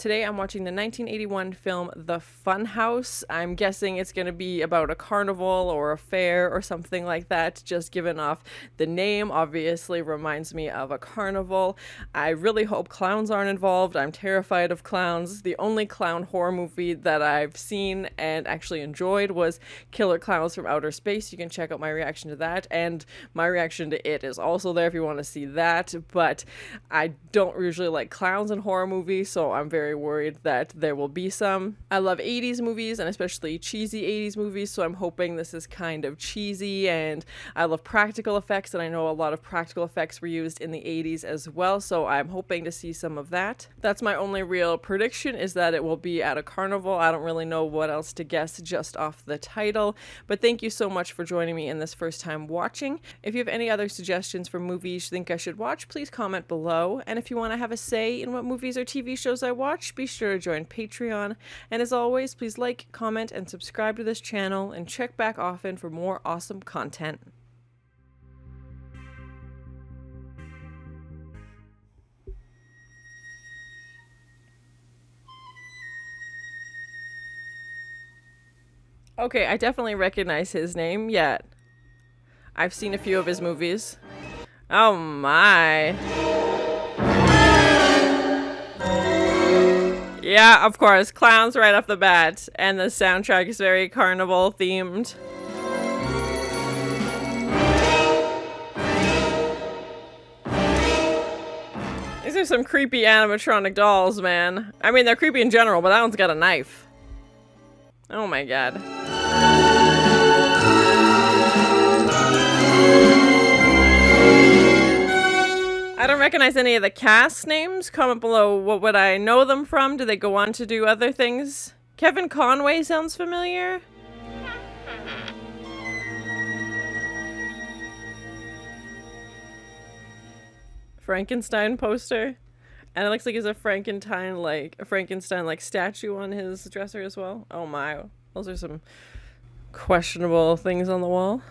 Today I'm watching the 1981 film The Funhouse. I'm guessing it's going to be about a carnival or a fair or something like that, just given off the name. Obviously reminds me of a carnival. I really hope clowns aren't involved. I'm terrified of clowns. The only clown horror movie that I've seen and actually enjoyed was Killer Clowns from Outer Space. You can check out my reaction to that, and my reaction to It is also there if you want to see that. But I don't usually like clowns in horror movies, so I'm very worried that there will be some. I love 80s movies, and especially cheesy 80s movies, so I'm hoping this is kind of cheesy. And I love practical effects, and I know a lot of practical effects were used in the 80s as well, so I'm hoping to see some of that. That's my only real prediction, is that it will be at a carnival. I don't really know what else to guess just off the title, but thank you so much for joining me in this first time watching. If you have any other suggestions for movies you think I should watch, please comment below. And if you want to have a say in what movies or TV shows I watch, be sure to join Patreon. And as always, please like, comment, and subscribe to this channel, and check back often for more awesome content. Okay, I definitely recognize his name, yet. I've seen a few of his movies. Oh my. Yeah, of course, clowns right off the bat, and the soundtrack is very carnival themed. These are some creepy animatronic dolls, man. I mean, they're creepy in general, but that one's got a knife. Oh my god. I don't recognize any of the cast names. Comment below, what would I know them from? Do they go on to do other things? Kevin Conway sounds familiar. Frankenstein poster. And it looks like he's a Frankenstein like statue on his dresser as well. Oh my, those are some questionable things on the wall.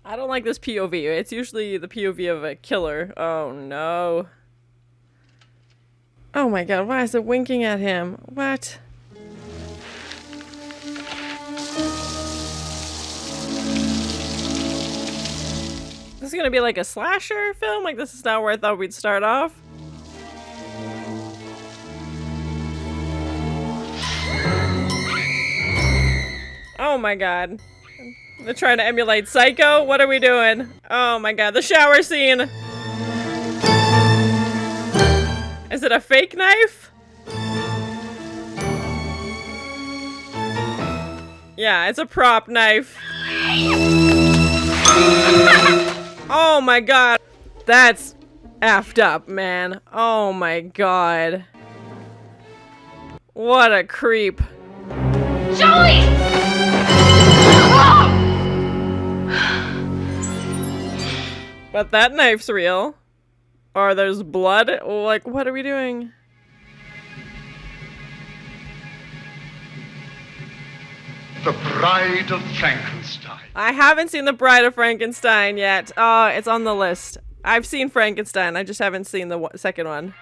I don't like this POV. It's usually the POV of a killer. Oh no. Oh my god, why is it winking at him? What? This is gonna be like a slasher film? Like, this is not where I thought we'd start off. Oh my god. They're trying to emulate Psycho? What are we doing? Oh my god, the shower scene! Is it a fake knife? Yeah, it's a prop knife. Oh my god. That's effed up, man. Oh my god. What a creep. Joey! But that knife's real. Or there's blood? Like, what are we doing? The Bride of Frankenstein. I haven't seen The Bride of Frankenstein yet. Oh, it's on the list. I've seen Frankenstein. I just haven't seen the second one.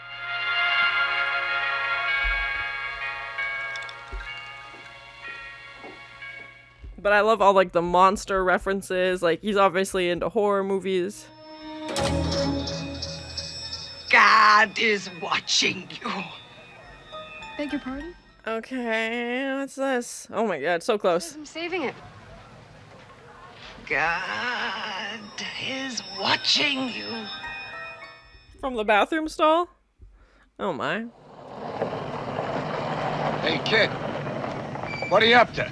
But I love all, like, the monster references. Like, he's obviously into horror movies. God is watching you. Beg your pardon? Okay, what's this? Oh my god, so close. I'm saving it. God is watching you. From the bathroom stall? Oh my. Hey, kid. What are you up to?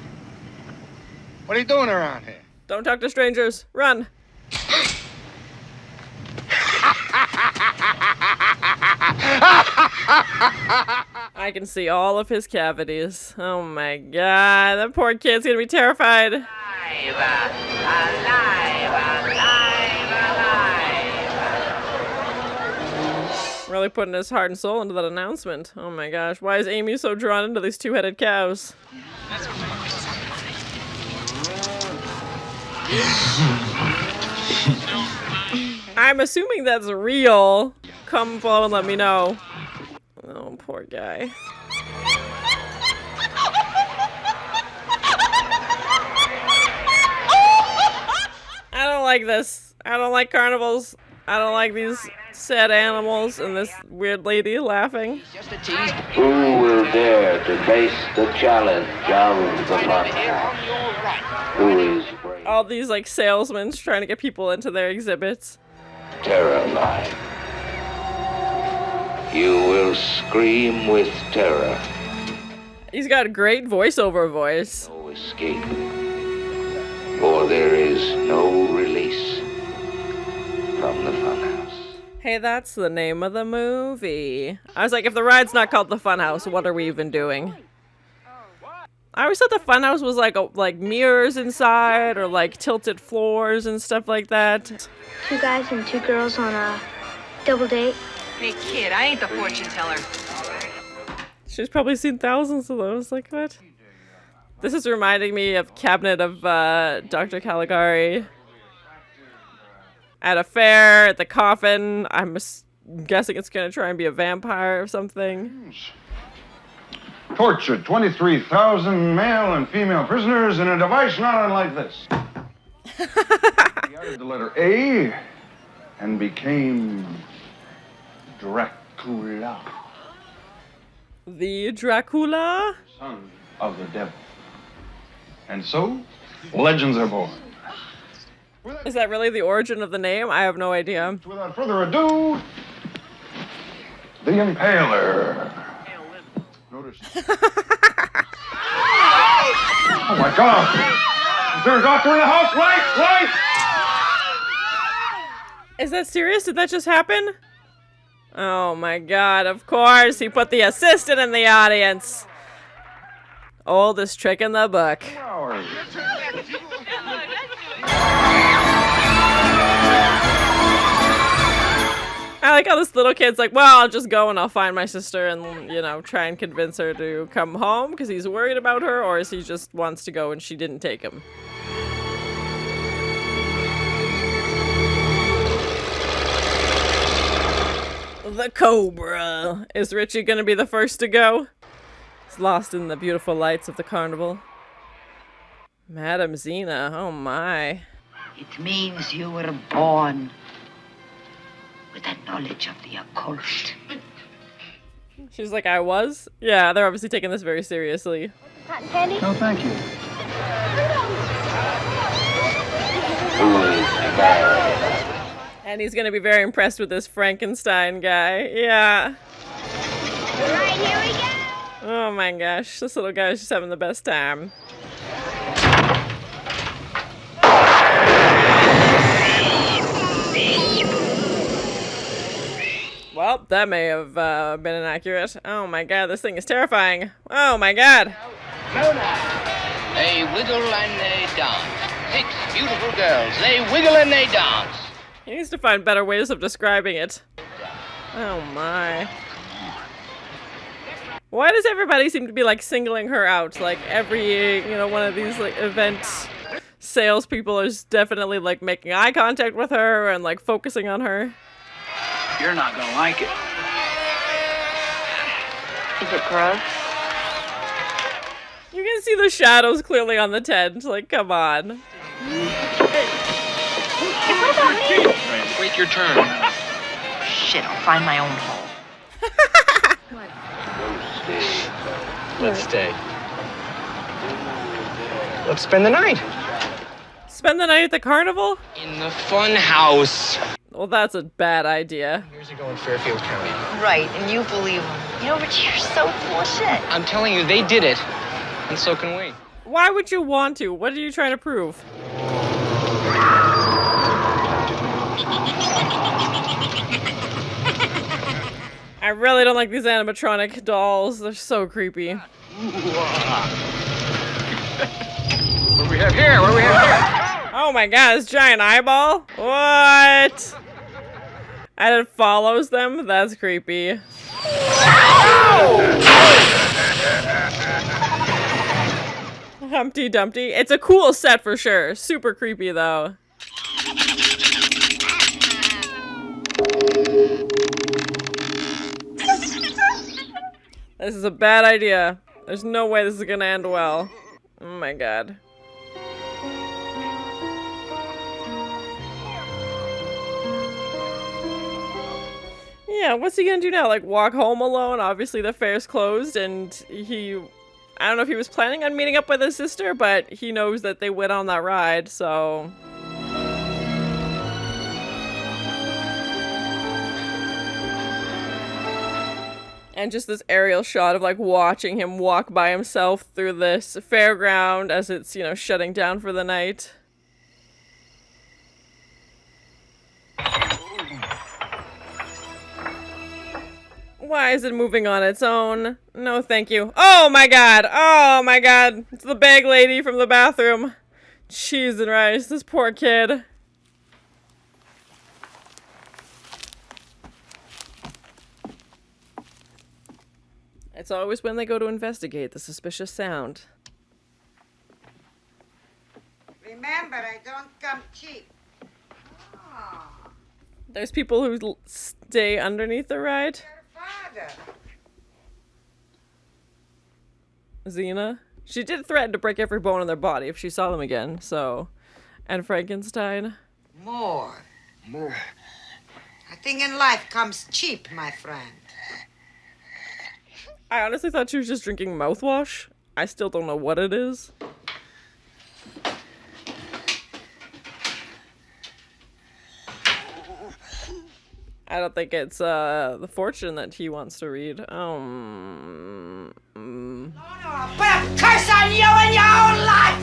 What are you doing around here? Don't talk to strangers. Run. I can see all of his cavities. Oh my god, that poor kid's gonna be terrified. Alive, alive, alive, alive. Really putting his heart and soul into that announcement. Oh my gosh, why is Amy so drawn into these two-headed cows? I'm assuming that's real. Come below and let me know. Oh, poor guy. I don't like this. I don't like carnivals. I don't like these sad animals and this weird lady laughing. Who will dare to face the challenge of the Funhouse? Who is brave? All these like salesmen trying to get people into their exhibits. Terrified. You will scream with terror. He's got a great voiceover voice. No escape. For there is no release from the Funhouse. Hey, that's the name of the movie. I was like, if the ride's not called the Funhouse, what are we even doing? I always thought the Funhouse was like mirrors inside or like tilted floors and stuff like that. 2 guys and 2 girls on a double date. Hey, kid, I ain't the fortune teller. She's probably seen thousands of those. Like, what? This is reminding me of Cabinet of Dr. Caligari. At a fair, at the coffin. I'm guessing it's gonna try and be a vampire or something. Tortured 23,000 male and female prisoners in a device not unlike this. He added the letter A and became Dracula, The Dracula? son of the devil. And so, legends are born. Is that really the origin of the name? I have no idea. Without further ado, the Impaler. Notice. Oh my God! Is there a doctor in the house? Right! Is that serious? Did that just happen? Oh my God, of course. He put the assistant in the audience. Oldest trick in the book. Hours. I like how this little kid's like, well, I'll just go and I'll find my sister and, you know, try and convince her to come home because he's worried about her, or is he just wants to go and she didn't take him? The Cobra. Is Richie gonna be the first to go? He's lost in the beautiful lights of the carnival. Madam Zena, oh my. It means you were born with a knowledge of the occult. She's like, I was? Yeah, they're obviously taking this very seriously. Cotton candy? No, thank you. Who is bad? And he's gonna be very impressed with this Frankenstein guy. Yeah. Alright, here we go! Oh my gosh, this little guy is just having the best time. Well, that may have been inaccurate. Oh my God, this thing is terrifying. Oh my God. They wiggle and they dance. 6 beautiful girls. They wiggle and they dance. He needs to find better ways of describing it. Oh my. Why does everybody seem to be like singling her out? Like every, you know, one of these like event salespeople is definitely like making eye contact with her and like focusing on her. You're not gonna like it. Is it gross? You can see the shadows clearly on the tent. Like, come on. Wait your turn. Shit, I'll find my own hole. Let's stay. Let's spend the night. Spend the night at the carnival? In the Funhouse. Well, that's a bad idea. Years ago in Fairfield County. Right, and you believe him. You know, Richie, you're so full of shit. I'm telling you, they did it. And so can we. Why would you want to? What are you trying to prove? I really don't like these animatronic dolls. They're so creepy. What do we have here? What do we have here? Oh my God, this giant eyeball? What? And it follows them? That's creepy. Humpty Dumpty. It's a cool set for sure. Super creepy though. This is a bad idea. There's no way this is gonna end well. Oh my god. Yeah, what's he gonna do now? Like, walk home alone? Obviously the fair's closed, and I don't know if he was planning on meeting up with his sister, but he knows that they went on that ride, so... And just this aerial shot of, like, watching him walk by himself through this fairground as it's, you know, shutting down for the night. Why is it moving on its own? No, thank you. Oh my god! Oh my god! It's the bag lady from the bathroom. Cheese and rice, this poor kid. It's always when they go to investigate the suspicious sound. Remember, I don't come cheap. Oh, There's people who stay underneath the ride. your father. Xena. She did threaten to break every bone in their body if she saw them again, so... And Frankenstein. More. Nothing in life comes cheap, my friend. I honestly thought she was just drinking mouthwash. I still don't know what it is. I don't think it's the fortune that he wants to read. No, I'll put a curse on you and your own lot!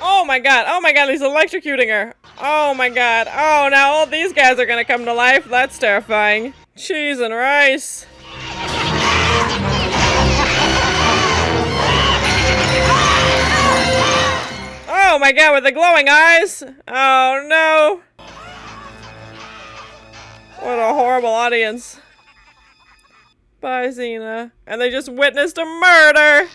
Oh my god, he's electrocuting her. Oh my god, oh, now all these guys are gonna come to life. That's terrifying. Cheese and rice. Oh my god, with the glowing eyes. Oh no. What a horrible audience. Bye, Xena. And they just witnessed a murder.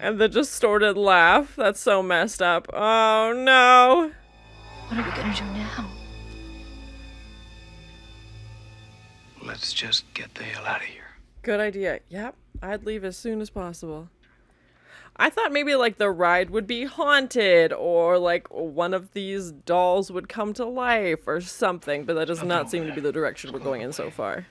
And the distorted laugh. That's so messed up. Oh no. What are we gonna do now? Let's just get the hell out of here. Good idea. Yep. I'd leave as soon as possible. I thought maybe like the ride would be haunted or like one of these dolls would come to life or something, but that does not seem to be the direction we're going in so far.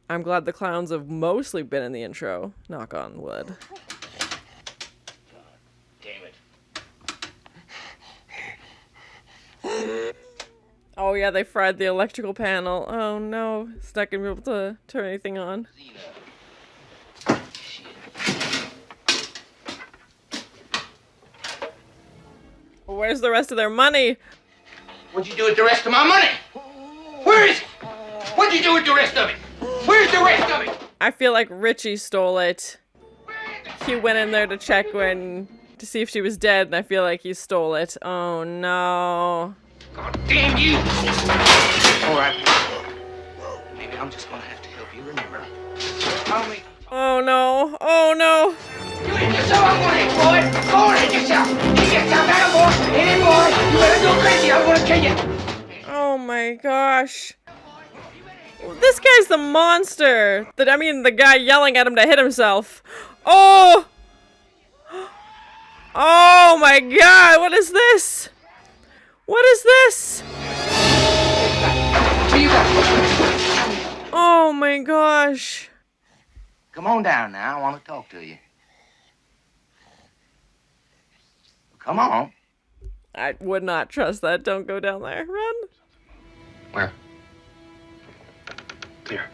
I'm glad the clowns have mostly been in the intro. Knock on wood. Damn it. Oh yeah, they fried the electrical panel. Oh no, it's not gonna be able to turn anything on. Where's the rest of their money? What'd you do with the rest of my money? Where is it? What'd you do with the rest of it? Where's the rest of it? I feel like Richie stole it. He went in there to check to see if she was dead, and I feel like he stole it. Oh no. God damn you! All right. Maybe I'm just gonna have to help you remember. Tell me. Oh no. Oh no. You hit yourself. I'm gonna hit, boy. Go on, hit yourself. Hit yourself, that boy. Hit it, boy. You better go crazy. I'm gonna kill you. Oh my gosh. This guy's the monster. The guy yelling at him to hit himself. Oh! Oh my god, what is this? What is this? Oh my gosh. Come on down now. I want to talk to you. Come on. I would not trust that. Don't go down there. Run. Where? Here.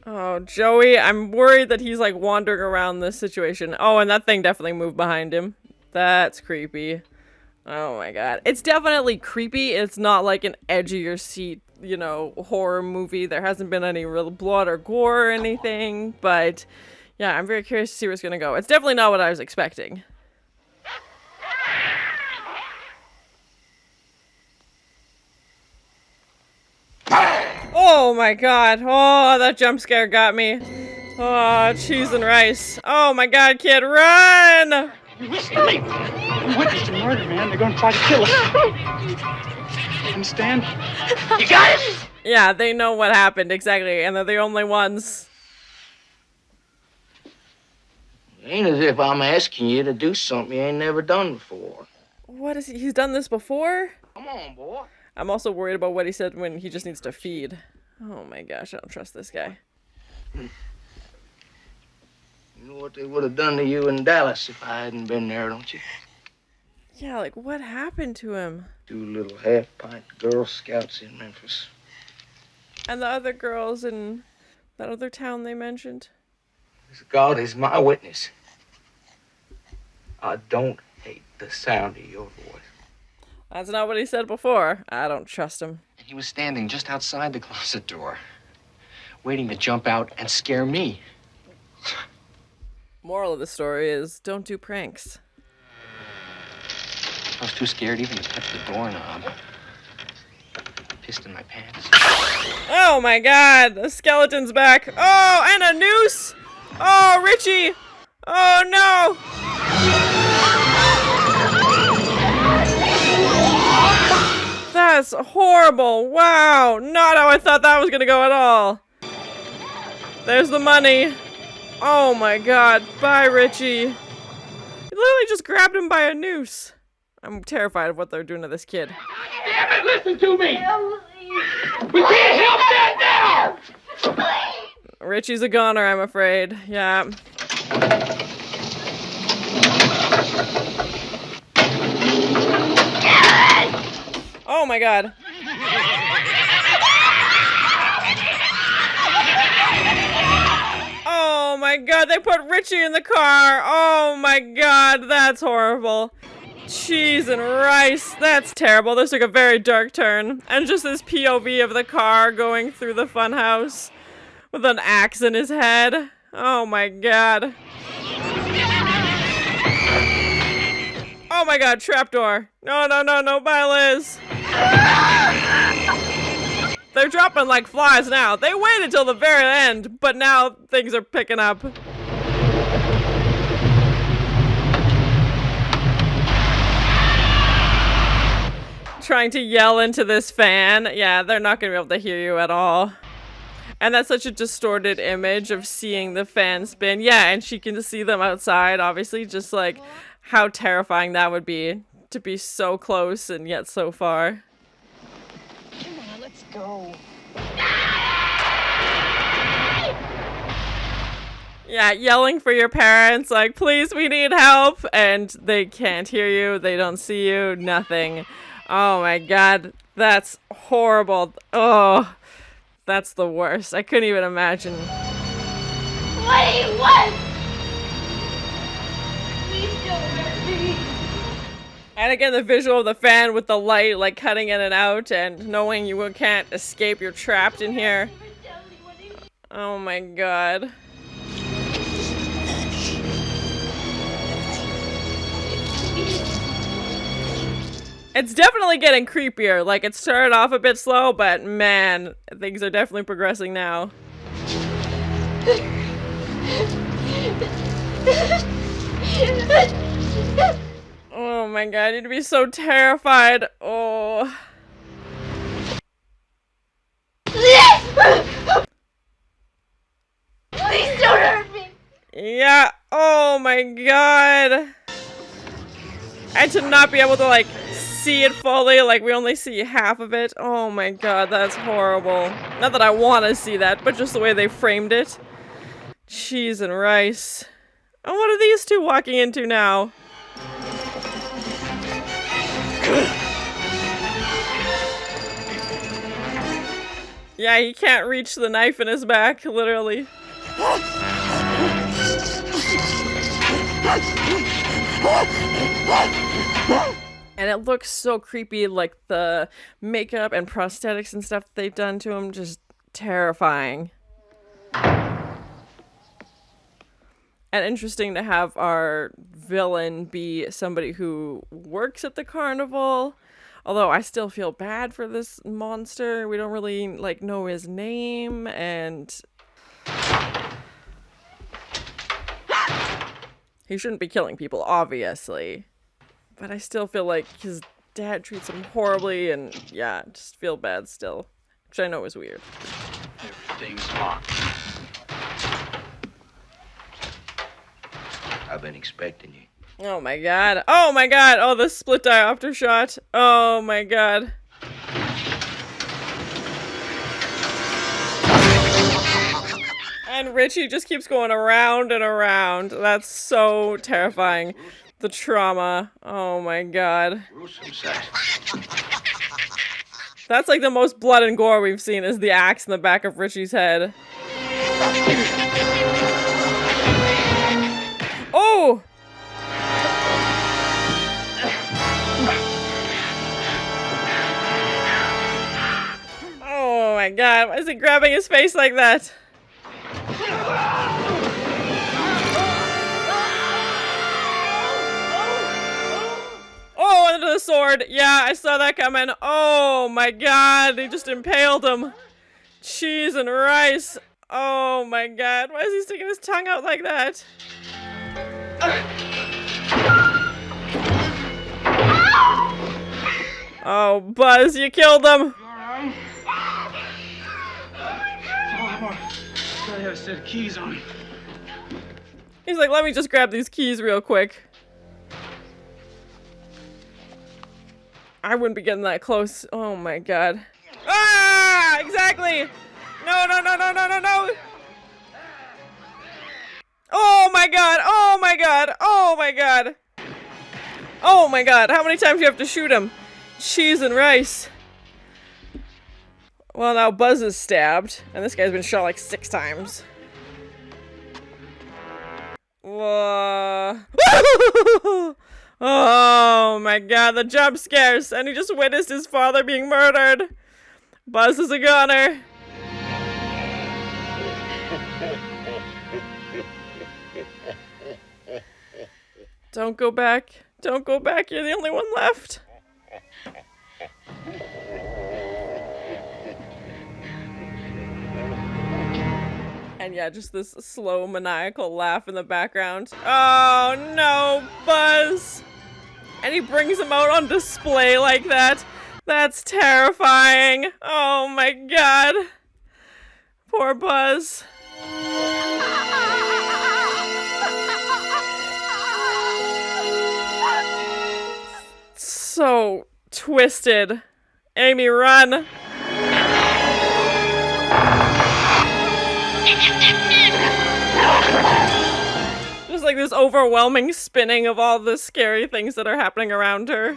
Oh, Joey, I'm worried that he's like wandering around this situation. Oh, and that thing definitely moved behind him. That's creepy. Oh my god. It's definitely creepy. It's not like an edge of your seat, you know, horror movie. There hasn't been any real blood or gore or anything, but yeah, I'm very curious to see where it's gonna go. It's definitely not what I was expecting. Oh my god. Oh, that jump scare got me. Oh, cheese and rice. Oh my god, kid, run! You listen to me. You witnessed a murder, man. They're gonna try to kill us. Understand? You got it? Yeah, they know what happened, exactly, and they're the only ones. It ain't as if I'm asking you to do something you ain't never done before. What is he? He's done this before? Come on, boy. I'm also worried about what he said when he just needs to feed. Oh my gosh, I don't trust this guy. You know what they would have done to you in Dallas if I hadn't been there, don't you? Yeah, like, what happened to him? 2 little half-pint Girl Scouts in Memphis. And the other girls in that other town they mentioned? God is my witness. I don't hate the sound of your voice. That's not what he said before. I don't trust him. He was standing just outside the closet door, waiting to jump out and scare me. Moral of the story is, don't do pranks. I was too scared even to touch the doorknob. Pissed in my pants. Oh my god, the skeleton's back. Oh, and a noose! Oh, Richie! Oh no! That's horrible. Wow, not how I thought that was gonna go at all. There's the money. Oh my god, bye Richie. He literally just grabbed him by a noose. I'm terrified of what they're doing to this kid. Damn it, listen to me! We can't help that now! Richie's a goner, I'm afraid. Yeah. Oh my god. Oh my god, they put Richie in the car. Oh my god, that's horrible. Cheese and rice, that's terrible. This took a very dark turn. And just this POV of the car going through the funhouse with an axe in his head. Oh my god. Oh my god, trapdoor. No, no, no, no, bye Liz. They're dropping like flies now. They waited till the very end, but now things are picking up. Trying to yell into this fan. Yeah, they're not gonna be able to hear you at all. And that's such a distorted image of seeing the fan spin. Yeah, and she can see them outside, obviously, just like how terrifying that would be to be so close and yet so far. Come on, let's go. Yeah, yelling for your parents, like, please, we need help. And they can't hear you, they don't see you, nothing. Oh my god, that's horrible. Oh, that's the worst. I couldn't even imagine. What do you want? Please don't hurt me. And again, the visual of the fan with the light, like, cutting in and out, and knowing you can't escape, you're trapped in here. Oh my god. It's definitely getting creepier. Like, it started off a bit slow, but man, things are definitely progressing now. Oh my god, you'd be so terrified. Oh. Please don't hurt me. Yeah, oh my god. And to not be able to, like, see it fully, like, we only see half of it. Oh my god, that's horrible. Not that I want to see that, but just the way they framed it. Cheese and rice. And what are these two walking into now? Yeah, he can't reach the knife in his back, literally. And it looks so creepy, like the makeup and prosthetics and stuff they've done to him, just terrifying. And interesting to have our villain be somebody who works at the carnival. Although I still feel bad for this monster. We don't really, like, know his name, and He shouldn't be killing people, obviously. But I still feel like his dad treats him horribly, and yeah, just feel bad still. Which I know is weird. Everything's locked. I've been expecting you. Oh my god. Oh my god. Oh, the split diopter shot. Oh my god. And Richie just keeps going around and around. That's so terrifying. The trauma. Oh my god. That's like the most blood and gore we've seen, is the axe in the back of Richie's head. Oh! Oh my god, why is he grabbing his face like that? Oh, under the sword. Yeah, I saw that coming. Oh my god, he just impaled him. Cheese and rice. Oh my god, why is he sticking his tongue out like that? Oh, Buzz, you killed him. I have a set of keys on. He's like, let me just grab these keys real quick. I wouldn't be getting that close. Oh my god. Ah! Exactly! No, no, no, no, no, no, no! Oh my god! Oh my god! Oh my god! Oh my god! How many times do you have to shoot him? Cheese and rice. Well, now Buzz is stabbed, and this guy's been shot like 6 times. Whoa. Oh my god, the jump scares, and he just witnessed his father being murdered. Buzz is a goner. Don't go back. Don't go back, you're the only one left. And yeah, just this slow maniacal laugh in the background. Oh no, Buzz! And he brings him out on display like that. That's terrifying. Oh my god. Poor Buzz. So twisted. Amy, run. Just like this overwhelming spinning of all the scary things that are happening around her.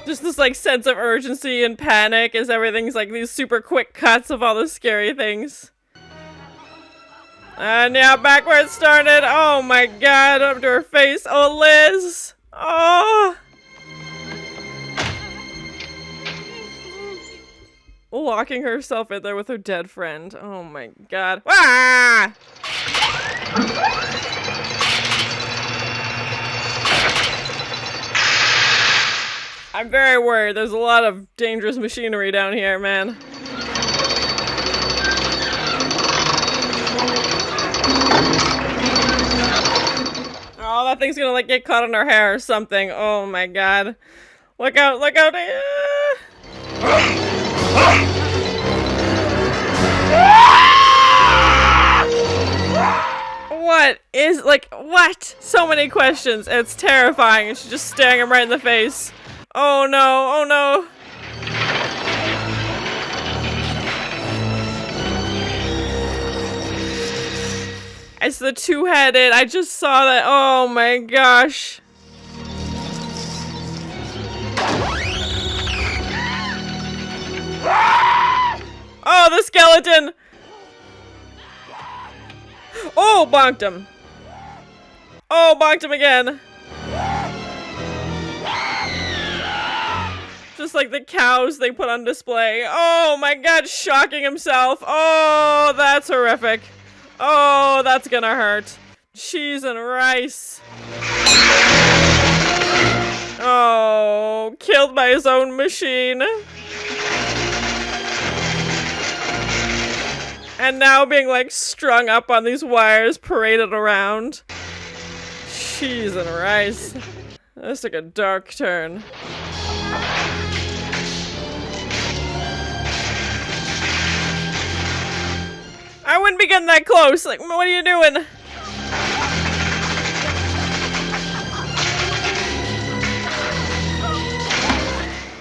Just this like sense of urgency and panic as everything's like these super quick cuts of all the scary things. And yeah, back where it started. Oh my god, up to her face. Oh, Liz. Oh. Locking herself in there with her dead friend. Oh my god. Ah! I'm very worried. There's a lot of dangerous machinery down here, man. Oh, that thing's gonna like get caught in her hair or something. Oh my god. Look out, look out. What is, like, what? So many questions. It's terrifying. And she's just staring him right in the face. Oh no, oh no. It's the two-headed. I just saw that. Oh my gosh. Oh, the skeleton! Oh, bonked him. Oh, bonked him again. Just like the cows they put on display. Oh my god, shocking himself. Oh, that's horrific. Oh, that's gonna hurt. Cheese and rice. Oh, killed by his own machine. And now being like strung up on these wires, paraded around. Cheese and rice. This took a dark turn. I wouldn't be getting that close. Like, what are you doing?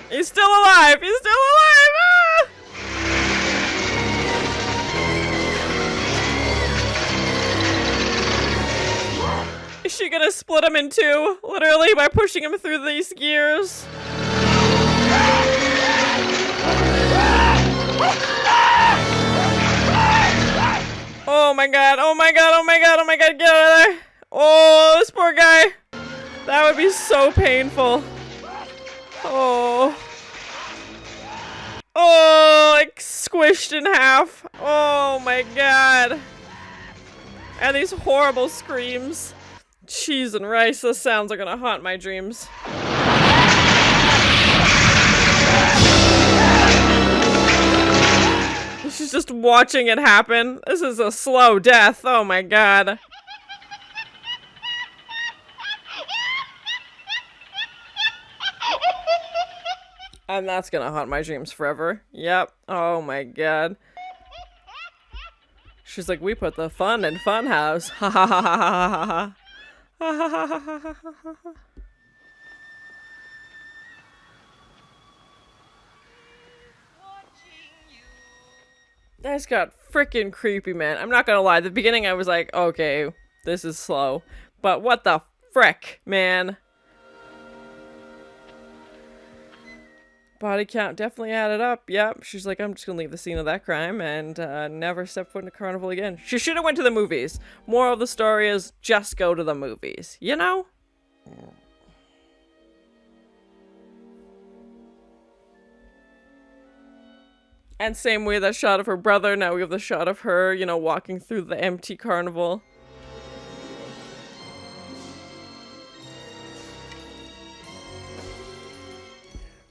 He's still alive! He's still alive! Ah! Is she gonna split him in two? Literally by pushing him through these gears? Oh my god, oh my god, oh my god, oh my god, get out of there! Oh, this poor guy! That would be so painful. Oh. Oh, like squished in half. Oh my god. And these horrible screams. Cheese and rice, those sounds are gonna haunt my dreams. She's just watching it happen. This is a slow death. Oh my god. And that's gonna haunt my dreams forever. Yep. Oh my god. She's like, we put the fun in Funhouse. Ha ha ha ha ha ha ha. Ha ha ha ha ha ha ha. That's got freaking creepy, man. I'm not gonna lie. At the beginning I was like, okay, this is slow. But what the frick, man? Body count definitely added up. Yep. She's like, I'm just gonna leave the scene of that crime and never step foot in a carnival again. She should have went to the movies. Moral of the story is just go to the movies. You know? And same way that shot of her brother. Now we have the shot of her, you know, walking through the empty carnival.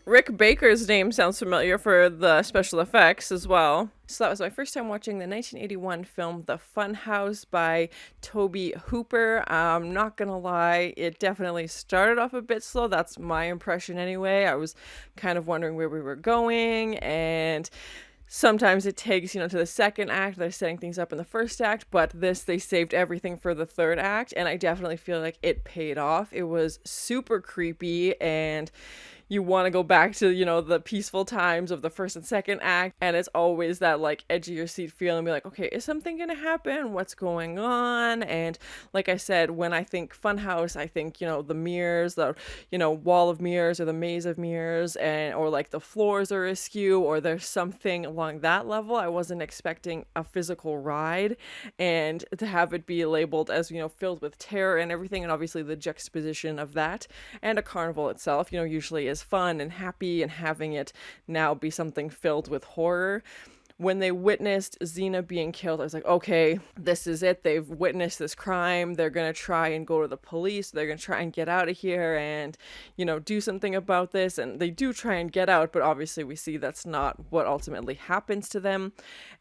Rick Baker's name sounds familiar for the special effects as well. So that was my first time watching the 1981 film The Funhouse by Tobe Hooper. I'm not gonna lie, it definitely started off a bit slow. That's my impression anyway. I was kind of wondering where we were going, and sometimes it takes, you know, to the second act. They're setting things up in the first act, but this, they saved everything for the third act, and I definitely feel like it paid off. It was super creepy, and you want to go back to, you know, the peaceful times of the first and second act, and it's always that, like, edge of your seat feeling, be like, okay, is something gonna happen? What's going on? And like I said, when I think Funhouse, I think, you know, the mirrors, the, you know, wall of mirrors or the maze of mirrors, and or like the floors are askew, or there's something along that level. I wasn't expecting a physical ride, and to have it be labeled as, you know, filled with terror and everything, and obviously the juxtaposition of that and a carnival itself, you know, usually is fun and happy, and having it now be something filled with horror. When they witnessed Xena being killed, I was like, okay, this is it. They've witnessed this crime. They're going to try and go to the police. They're going to try and get out of here and, you know, do something about this. And they do try and get out, but obviously we see that's not what ultimately happens to them.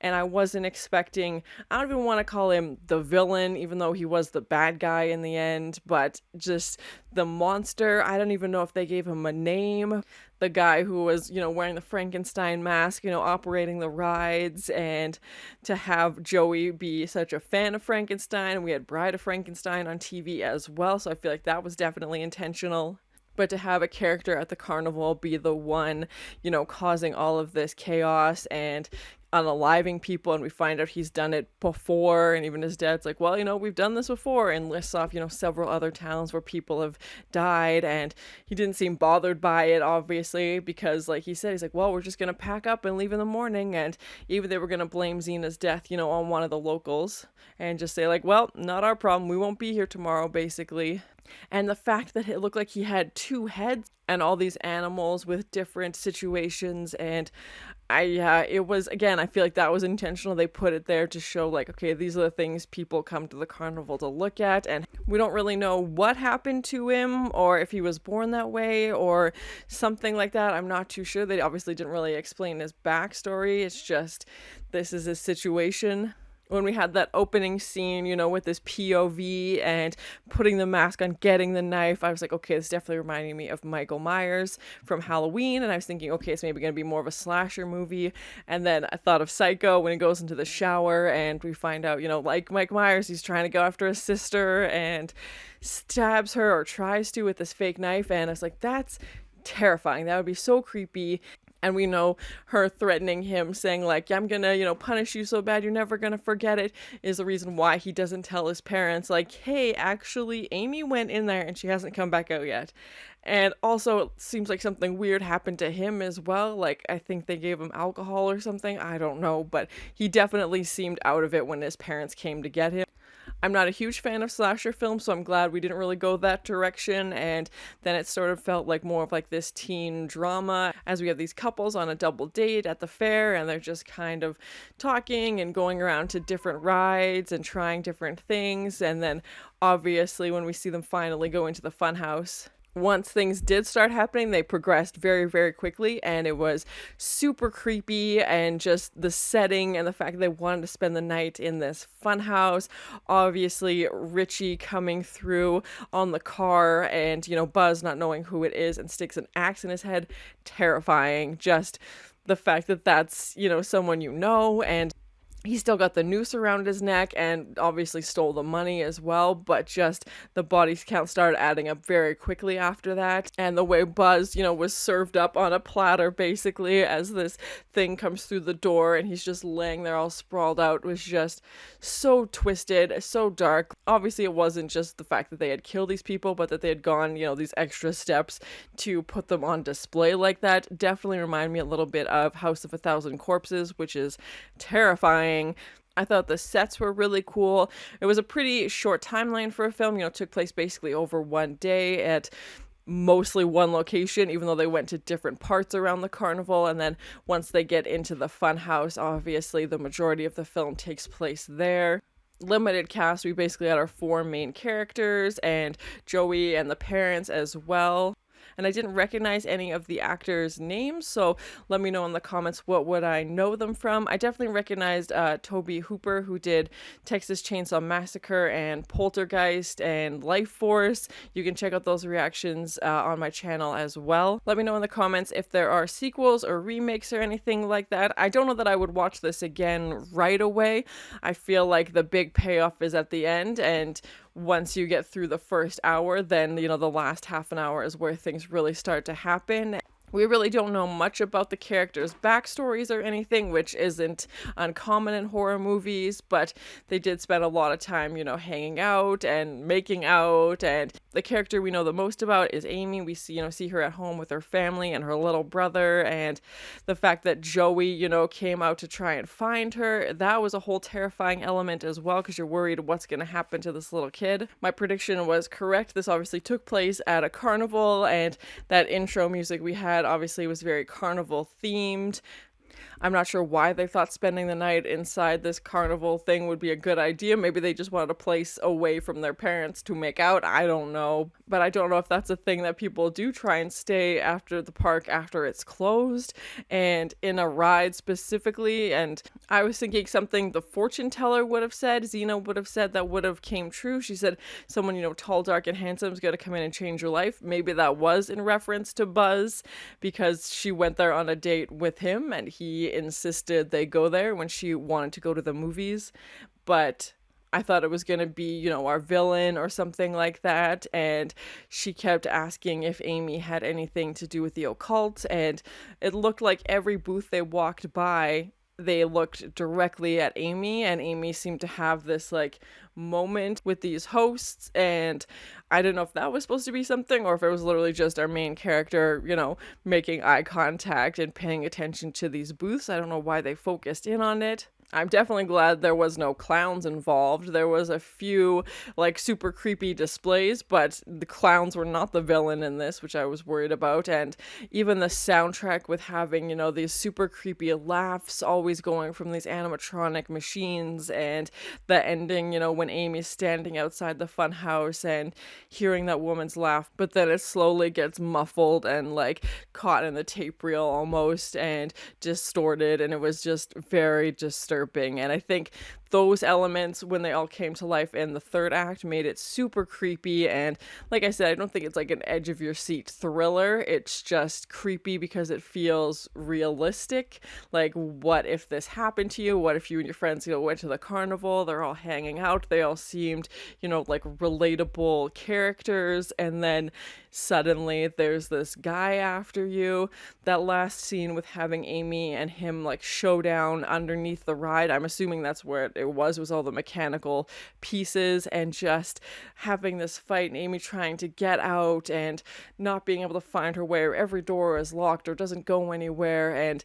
And I wasn't expecting, I don't even want to call him the villain, even though he was the bad guy in the end, but just the monster. I don't even know if they gave him a name. The guy who was, you know, wearing the Frankenstein mask, you know, operating the rides, and to have Joey be such a fan of Frankenstein, and we had Bride of Frankenstein on TV as well, so I feel like that was definitely intentional. But to have a character at the carnival be the one, you know, causing all of this chaos and unaliving people, and we find out he's done it before, and even his dad's like, well, you know, we've done this before, and lists off, you know, several other towns where people have died, and he didn't seem bothered by it, obviously, because like he said, he's like, well, we're just gonna pack up and leave in the morning. And even they were gonna blame Xena's death, you know, on one of the locals, and just say like, well, not our problem, we won't be here tomorrow, basically. And the fact that it looked like he had two heads and all these animals with different situations, and It was, again, I feel like that was intentional. They put it there to show like, okay, these are the things people come to the carnival to look at, and we don't really know what happened to him or if he was born that way or something like that. I'm not too sure. They obviously didn't really explain his backstory. It's just, this is his situation. When we had that opening scene, you know, with this POV and putting the mask on, getting the knife, I was like, okay, this definitely reminding me of Michael Myers from Halloween. And I was thinking, okay, it's maybe going to be more of a slasher movie. And then I thought of Psycho when he goes into the shower and we find out, you know, like Mike Myers, he's trying to go after his sister and stabs her or tries to with this fake knife. And I was like, that's terrifying. That would be so creepy. And we know her threatening him, saying like, I'm gonna, you know, punish you so bad you're never gonna forget it, is the reason why he doesn't tell his parents, like, hey, actually, Amy went in there and she hasn't come back out yet. And also, it seems like something weird happened to him as well. Like, I think they gave him alcohol or something. I don't know. But he definitely seemed out of it when his parents came to get him. I'm not a huge fan of slasher films, so I'm glad we didn't really go that direction. And then it sort of felt like more of like this teen drama as we have these couples on a double date at the fair and they're just kind of talking and going around to different rides and trying different things. And then obviously when we see them finally go into the funhouse, once things did start happening, they progressed very, very quickly, and it was super creepy, and just the setting and the fact that they wanted to spend the night in this funhouse. Obviously, Richie coming through on the car and, you know, Buzz not knowing who it is and sticks an axe in his head. Terrifying. Just the fact that that's, you know, someone you know, and he still got the noose around his neck and obviously stole the money as well, but just the body count started adding up very quickly after that. And the way Buzz, you know, was served up on a platter basically as this thing comes through the door and he's just laying there all sprawled out was just so twisted, so dark. Obviously it wasn't just the fact that they had killed these people, but that they had gone, you know, these extra steps to put them on display like that. Definitely reminded me a little bit of House of a Thousand Corpses, which is terrifying. I thought the sets were really cool. It was a pretty short timeline for a film, you know, it took place basically over one day at mostly one location, even though they went to different parts around the carnival. And then once they get into the funhouse, obviously the majority of the film takes place there. Limited cast, we basically had our 4 main characters and Joey and the parents as well. And I didn't recognize any of the actors' names, so let me know in the comments what would I know them from. I definitely recognized Tobe Hooper, who did Texas Chainsaw Massacre and Poltergeist and Life Force. You can check out those reactions on my channel as well. Let me know in the comments if there are sequels or remakes or anything like that. I don't know that I would watch this again right away. I feel like the big payoff is at the end, and once you get through the first hour, then, you know, the last half an hour is where things really start to happen. We really don't know much about the characters' backstories or anything, which isn't uncommon in horror movies, but they did spend a lot of time, you know, hanging out and making out. And the character we know the most about is Amy. We see, see her at home with her family and her little brother, and the fact that Joey, came out to try and find her, that was a whole terrifying element as well, because you're worried what's going to happen to this little kid. My prediction was correct. This obviously took place at a carnival, and that intro music we had obviously was very carnival themed. I'm not sure why they thought spending the night inside this carnival thing would be a good idea. Maybe they just wanted a place away from their parents to make out. I don't know. But I don't know if that's a thing that people do, try and stay after the park after it's closed, and in a ride specifically. And I was thinking something the fortune teller would have said, Xena would have said, that would have came true. She said someone, tall, dark, and handsome is going to come in and change your life. Maybe that was in reference to Buzz, because she went there on a date with him and he insisted they go there when she wanted to go to the movies. But I thought it was going to be, our villain or something like that. And she kept asking if Amy had anything to do with the occult. And it looked like every booth they walked by, they looked directly at Amy. And Amy seemed to have this, moment with these hosts. And I don't know if that was supposed to be something, or if it was literally just our main character, making eye contact and paying attention to these booths. I don't know why they focused in on it. I'm definitely glad there was no clowns involved. There was a few, like, super creepy displays, but the clowns were not the villain in this, which I was worried about. And even the soundtrack with having, these super creepy laughs always going from these animatronic machines, and the ending, when Amy's standing outside the fun house and hearing that woman's laugh, but then it slowly gets muffled and, like, caught in the tape reel almost and distorted, and it was just very disturbing. And I think those elements, when they all came to life in the third act, made it super creepy. And like I said, I don't think it's like an edge of your seat thriller. It's just creepy because it feels realistic. Like, what if this happened to you? What if you and your friends, went to the carnival? They're all hanging out. They all seemed, like relatable characters. And then suddenly there's this guy after you. That last scene with having Amy and him like showdown underneath the ride, I'm assuming that's where it was all the mechanical pieces, and just having this fight and Amy trying to get out and not being able to find her way, or every door is locked or doesn't go anywhere, and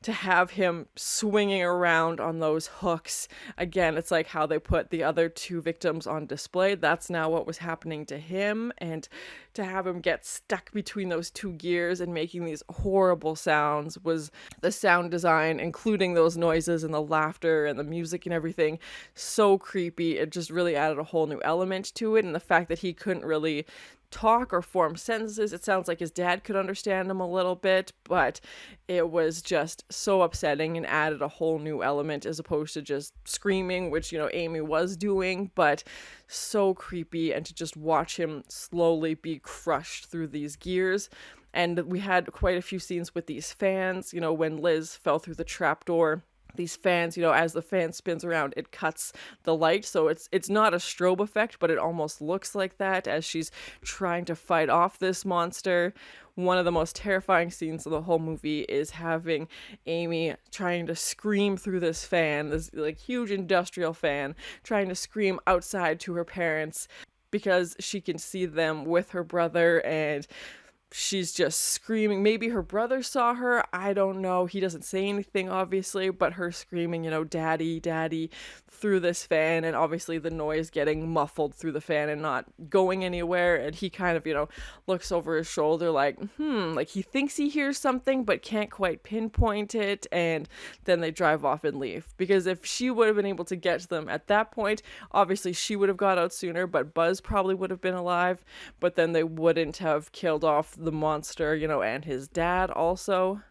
to have him swinging around on those hooks. Again, it's like how they put the other two victims on display. That's now what was happening to him. And to have him get stuck between those two gears and making these horrible sounds, was the sound design, including those noises and the laughter and the music and everything, so creepy. It just really added a whole new element to it. And the fact that he couldn't really talk or form sentences. It sounds like his dad could understand him a little bit, but it was just so upsetting and added a whole new element as opposed to just screaming, which, Amy was doing, but so creepy. And to just watch him slowly be crushed through these gears. And we had quite a few scenes with these fans, when Liz fell through the trapdoor. These fans, as the fan spins around, it cuts the light. So it's not a strobe effect, but it almost looks like that as she's trying to fight off this monster. One of the most terrifying scenes of the whole movie is having Amy trying to scream through this fan, this like huge industrial fan, trying to scream outside to her parents because she can see them with her brother, and she's just screaming. Maybe her brother saw her. I don't know. He doesn't say anything, obviously, but her screaming, daddy, daddy, through this fan, and obviously the noise getting muffled through the fan and not going anywhere. And he kind of, looks over his shoulder like he thinks he hears something, but can't quite pinpoint it. And then they drive off and leave. Because if she would have been able to get to them at that point, obviously she would have got out sooner, but Buzz probably would have been alive. But then they wouldn't have killed off the monster, and his dad also.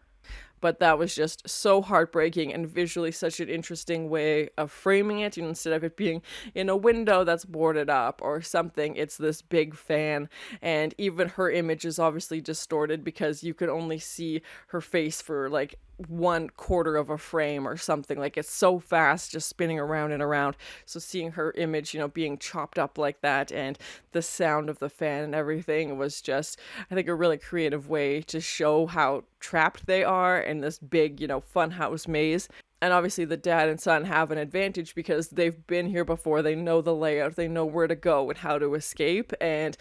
But that was just so heartbreaking, and visually such an interesting way of framing it. Instead of it being in a window that's boarded up or something, it's this big fan. And even her image is obviously distorted because you could only see her face for like 1/4 of a frame or something. Like, it's so fast, just spinning around and around. So seeing her image, being chopped up like that, and the sound of the fan and everything, was just, I think, a really creative way to show how trapped they are in this big, funhouse maze. And obviously the dad and son have an advantage because they've been here before. They know the layout, they know where to go and how to escape. And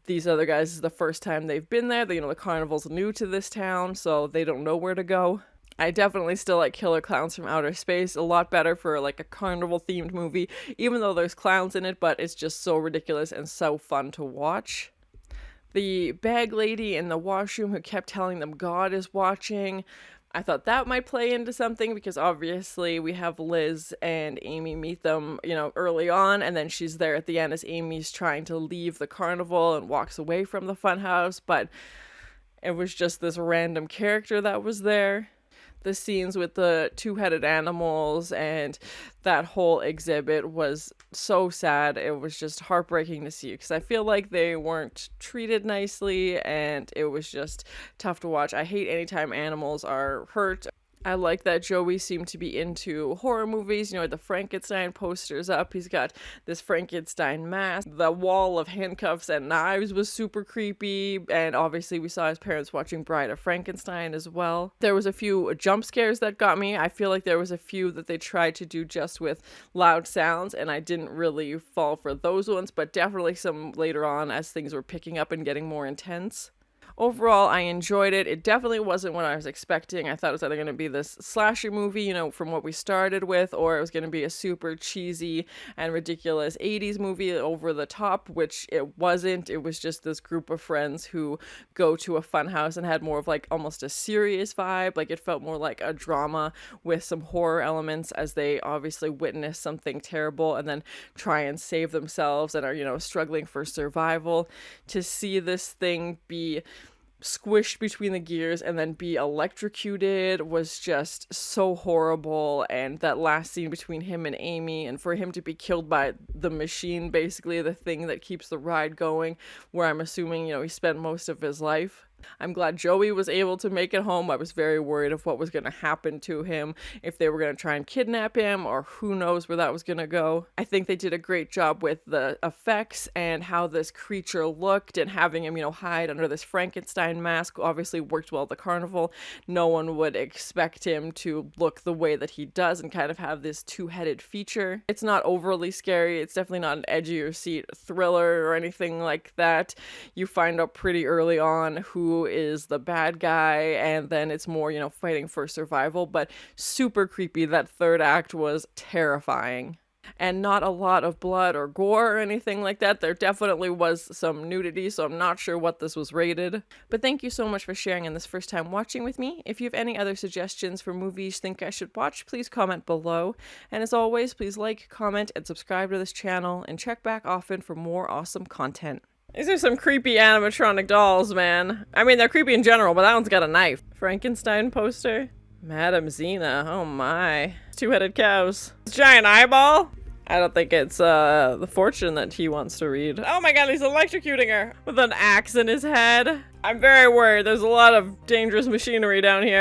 these other guys, is the first time they've been there. The carnival's new to this town, so they don't know where to go. I definitely still like Killer Clowns from Outer Space a lot better for like a carnival themed movie, even though there's clowns in it, but it's just so ridiculous and so fun to watch. The bag lady in the washroom who kept telling them God is watching, I thought that might play into something because obviously we have Liz and Amy meet them, early on, and then she's there at the end as Amy's trying to leave the carnival and walks away from the funhouse, but it was just this random character that was there. The scenes with the two-headed animals and that whole exhibit was so sad. It was just heartbreaking to see because I feel like they weren't treated nicely, and it was just tough to watch. I hate anytime animals are hurt. I like that Joey seemed to be into horror movies, the Frankenstein posters up. He's got this Frankenstein mask. The wall of handcuffs and knives was super creepy. And obviously we saw his parents watching Bride of Frankenstein as well. There was a few jump scares that got me. I feel like there was a few that they tried to do just with loud sounds, and I didn't really fall for those ones, but definitely some later on as things were picking up and getting more intense. Overall, I enjoyed it. It definitely wasn't what I was expecting. I thought it was either going to be this slasher movie, you know, from what we started with, or it was going to be a super cheesy and ridiculous 80s movie over the top, which it wasn't. It was just this group of friends who go to a fun house and had more of like almost a serious vibe. Like it felt more like a drama with some horror elements as they obviously witness something terrible and then try and save themselves and are, you know, struggling for survival. To see this thing be squished between the gears and then be electrocuted was just so horrible. And that last scene between him and Amy, and for him to be killed by the machine, basically the thing that keeps the ride going, where I'm assuming, you know, he spent most of his life. I'm glad Joey was able to make it home. I was very worried of what was going to happen to him, if they were going to try and kidnap him, or who knows where that was going to go. I think they did a great job with the effects and how this creature looked, and having him, you know, hide under this Frankenstein mask obviously worked well at the carnival. No one would expect him to look the way that he does and kind of have this two-headed feature. It's not overly scary. It's definitely not an edge of your seat thriller or anything like that. You find out pretty early on who is the bad guy, and then it's more, you know, fighting for survival, but super creepy. That third act was terrifying. And not a lot of blood or gore or anything like that. There definitely was some nudity, so I'm not sure what this was rated. But thank you so much for sharing in this first time watching with me. If you have any other suggestions for movies you think I should watch, please comment below. And as always, please like, comment, and subscribe to this channel, and check back often for more awesome content. These are some creepy animatronic dolls, man. I mean, they're creepy in general, but that one's got a knife. Frankenstein poster. Madame Xena, oh my. Two-headed cows. Giant eyeball? I don't think it's the fortune that he wants to read. Oh my god, he's electrocuting her with an axe in his head. I'm very worried. There's a lot of dangerous machinery down here.